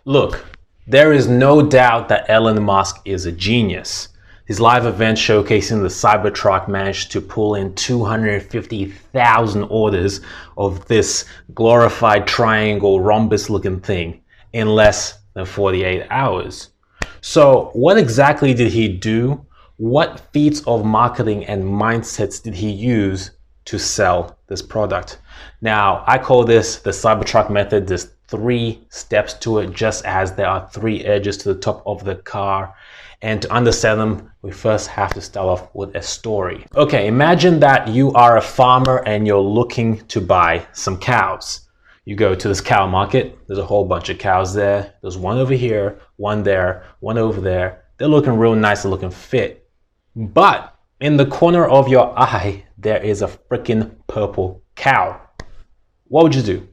Look, there is no doubt that Elon Musk is a genius. His live event showcasing the Cybertruck managed to pull in 250,000 orders of this glorified triangle rhombus looking thing in less than 48 hours. So what exactly did he do? What feats of marketing and mindsets did he use to sell this product? Now, I call this the Cybertruck method. There's 3 steps to it, just as there are 3 edges to the top of the car. And to understand them, we first have to start off with a story. Okay, imagine that you are a farmer and you're looking to buy some cows. You go to this cow market, there's a whole bunch of cows there. There's one over here, one there, one over there. They're looking real nice, they're looking fit. But in the corner of your eye, there is a freaking purple cow. What would you do?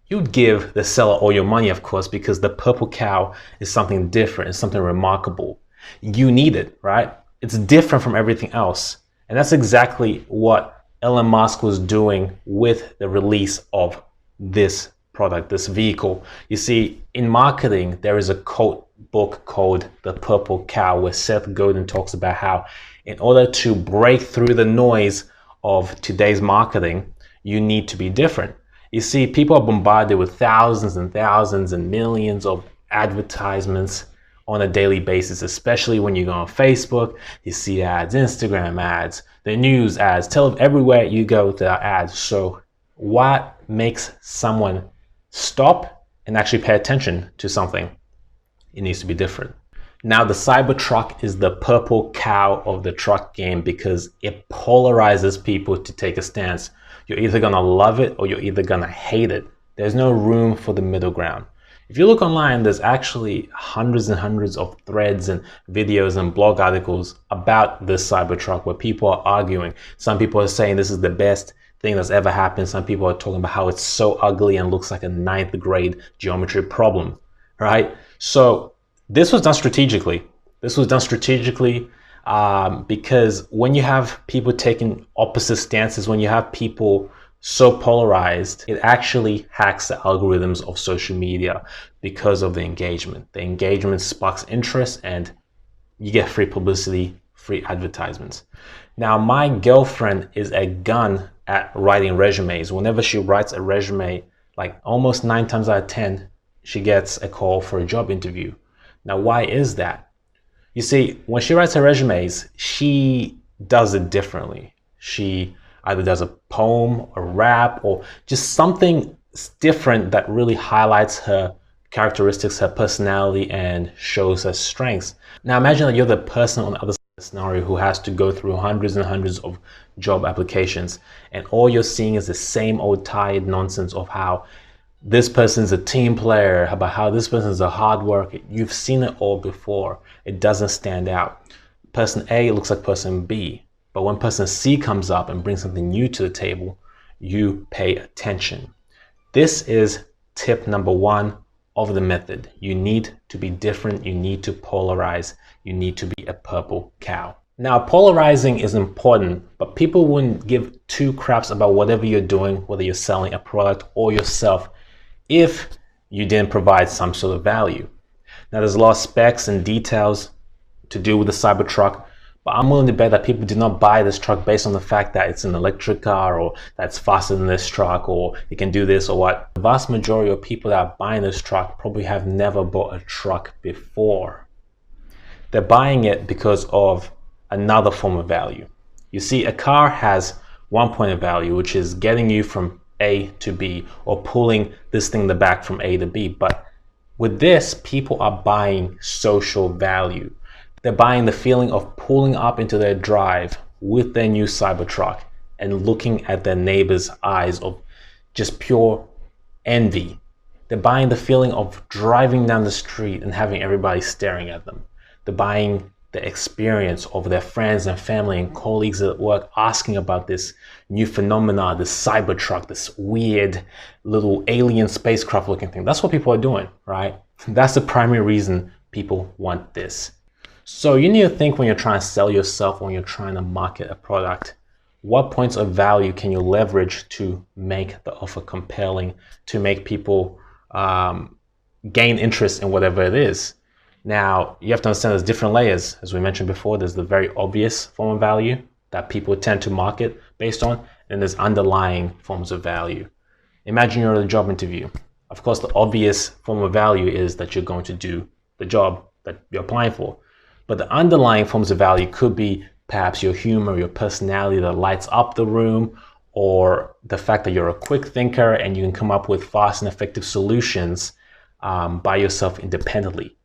You'd give the seller all your money, of course, because the purple cow is something different, it's something remarkable. You need it, right? It's different from everything else. And that's exactly what Elon Musk was doing with the release of this product, this vehicle. You see, in marketing, there is a quote book called The Purple Cow, where Seth Godin talks about how in order to break through the noise of today's marketing, you need to be different. You see, people are bombarded with thousands and thousands and millions of advertisements on a daily basis, especially when you go on Facebook, you see ads, Instagram ads, the news ads, everywhere you go, there are ads. So what makes someone stop and actually pay attention to something? It needs to be different. Now, the Cybertruck is the purple cow of the truck game because it polarizes people to take a stance. You're either gonna love it or you're either gonna hate it. There's no room for the middle ground. If you look online, there's actually hundreds and hundreds of threads and videos and blog articles about this Cybertruck where people are arguing. Some people are saying this is the best thing that's ever happened. Some people are talking about how it's so ugly and looks like a 9th grade geometry problem, right? So this was done strategically. Because when you have people taking opposite stances, when you have people so polarized, it actually hacks the algorithms of social media because of the engagement. The engagement sparks interest and you get free publicity, free advertisements. Now, my girlfriend is a gun at writing resumes. Whenever she writes a resume, like almost 9 times out of 10, she gets a call for a job interview. Now, why is that? You see, when she writes her resumes, she does it differently. She either does a poem, a rap, or just something different that really highlights her characteristics, her personality, and shows her strengths. Now imagine that you're the person on the other side of the scenario who has to go through hundreds and hundreds of job applications, and all you're seeing is the same old tired nonsense of how this person's a team player, about how this person's a hard worker. You've seen it all before. It doesn't stand out. Person A looks like person B, but when person C comes up and brings something new to the table, you pay attention. This is tip number 1 of the method. You need to be different. You need to polarize. You need to be a purple cow. Now, polarizing is important, but people wouldn't give 2 craps about whatever you're doing, whether you're selling a product or yourself, if you didn't provide some sort of value. Now, there's a lot of specs and details to do with the Cybertruck, but I'm willing to bet that people did not buy this truck based on the fact that it's an electric car or that's faster than this truck or it can do this or what. The vast majority of people that are buying this truck probably have never bought a truck before. They're buying it because of another form of value. You see, a car has one point of value, which is getting you from A to B or pulling this thing in the back from A to B. But with this, people are buying social value. They're buying the feeling of pulling up into their drive with their new Cybertruck and looking at their neighbor's eyes of just pure envy. They're buying the feeling of driving down the street and having everybody staring at them. They're buying the experience of their friends and family and colleagues at work asking about this new phenomena, this Cybertruck, this weird little alien spacecraft looking thing. That's what people are doing, right? That's the primary reason people want this. So you need to think when you're trying to sell yourself, when you're trying to market a product, what points of value can you leverage to make the offer compelling, to make people gain interest in whatever it is. Now, you have to understand there's different layers. As we mentioned before, there's the very obvious form of value that people tend to market based on, and there's underlying forms of value. Imagine you're at a job interview. Of course, the obvious form of value is that you're going to do the job that you're applying for. But the underlying forms of value could be perhaps your humor, your personality that lights up the room, or the fact that you're a quick thinker and you can come up with fast and effective solutions by yourself independently.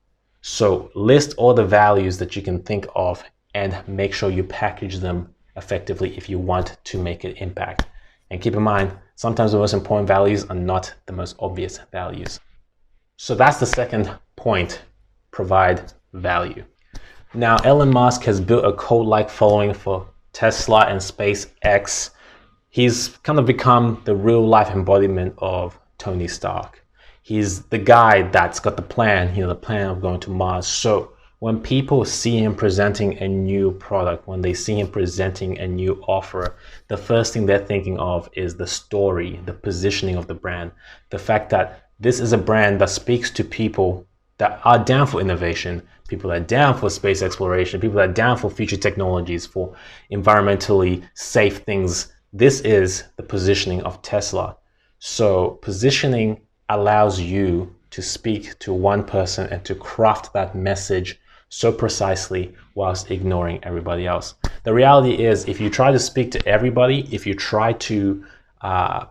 So list all the values that you can think of and make sure you package them effectively if you want to make an impact. And keep in mind, sometimes the most important values are not the most obvious values. So that's the second point, provide value. Now, Elon Musk has built a cult-like following for Tesla and SpaceX. He's kind of become the real-life embodiment of Tony Stark. He's the guy that's got the plan, the plan of going to Mars. So when people see him presenting a new product, when they see him presenting a new offer, the first thing they're thinking of is the story, the positioning of the brand, the fact that this is a brand that speaks to people that are down for innovation, people that are down for space exploration, people that are down for future technologies, for environmentally safe things. This is the positioning of Tesla. So positioning allows you to speak to one person and to craft that message so precisely whilst ignoring everybody else. The reality is, if you try to speak to everybody, if you try to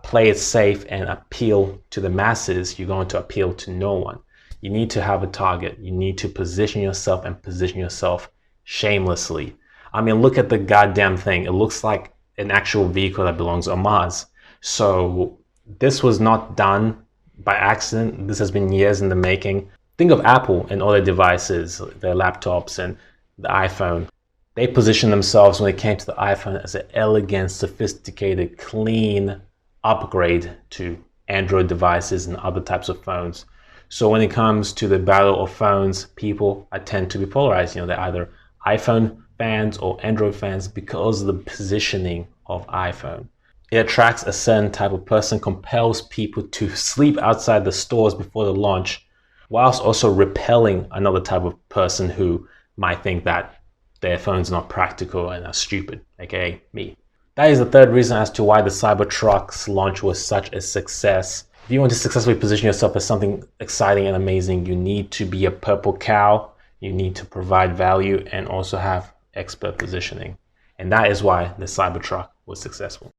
play it safe and appeal to the masses, you're going to appeal to no one. You need to have a target. You need to position yourself and position yourself shamelessly. I mean, look at the goddamn thing. It looks like an actual vehicle that belongs on Mars. So this was not done by accident. This has been years in the making. Think of Apple and all their devices, their laptops and the iPhone. They positioned themselves when it came to the iPhone as an elegant, sophisticated, clean upgrade to Android devices and other types of phones. So when it comes to the battle of phones, people tend to be polarized. They're either iPhone fans or Android fans because of the positioning of iPhone. It attracts a certain type of person, compels people to sleep outside the stores before the launch, whilst also repelling another type of person who might think that their phone's not practical and are stupid, aka me. That is the third reason as to why the Cybertruck's launch was such a success. If you want to successfully position yourself as something exciting and amazing, you need to be a purple cow, you need to provide value, and also have expert positioning. And that is why the Cybertruck was successful.